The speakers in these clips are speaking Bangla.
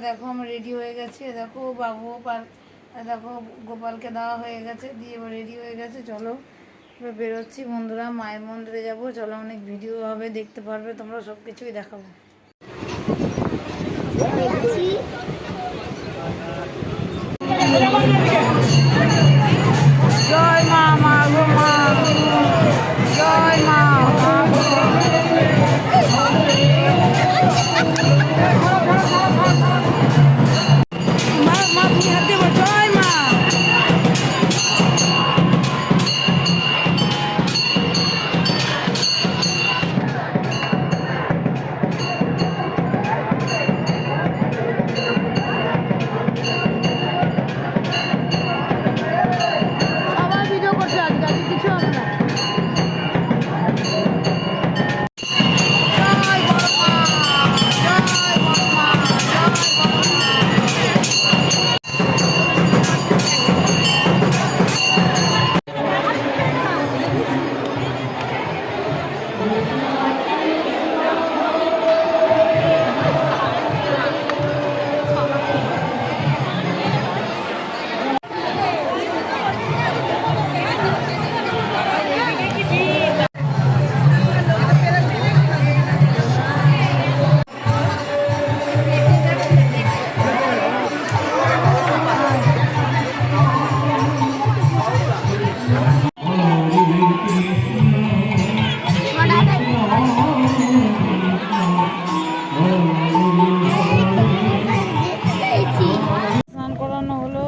দেখো আমরা রেডি হয়ে গেছি, দেখো বাবু দেখো গোপালকে দেওয়া হয়ে গেছে, দিয়ে এবার রেডি হয়ে গেছে। চলো এবার বেরোচ্ছি বন্ধুরা, মায়ের মন্দিরে যাব। চলো অনেক ভিডিও হবে, দেখতে পারবে তোমরা, সব কিছুই দেখাবো। জয় মা, মা গো মা, জয় মা, মা গো মা, মা তুমি হাত দেবো, জয় মা। সবাই ভিডিও করছে আজকে, কিছু হবে না। স্নান করানো হলো।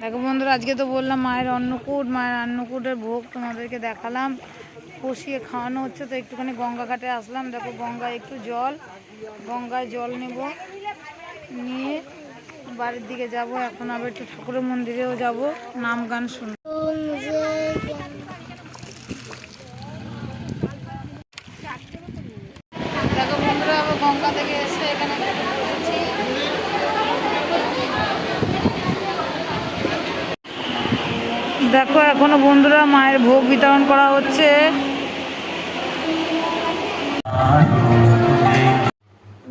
দেখো বন্ধুরা, আজকে তো বললাম মায়ের অন্নকূটের ভোগ তোমাদেরকে দেখালাম, কষিয়ে খাওয়ানো হচ্ছে। তো একটুখানি গঙ্গা ঘাটে আসলাম। দেখো গঙ্গায় একটু গঙ্গায় জল নেব, নিয়ে বাড়ির দিকে যাব। এখন আবার একটু ঠাকুরের মন্দিরেও যাব, নাম গান শুনব। দেখো বন্ধুরা, আবার গঙ্গা থেকে এসে এখানে বসেছি। দেখো এখনো বন্ধুরা মায়ের ভোগ বিতরণ করা হচ্ছে।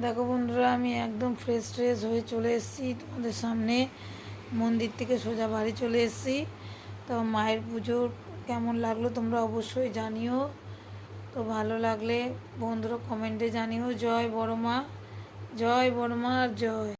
দেখো বন্ধুরা, আমি একদম ফ্রেশ হয়ে চলে এসেছি তোমাদের সামনে। মন্দির থেকে সোজা বাড়ি চলে এসেছি। তো মায়ের পুজো কেমন লাগলো তোমরা অবশ্যই জানিও। তো ভালো লাগলে বন্ধুরা কমেন্টে জানিও। জয় বড় মা, জয় বড় মা, জয়।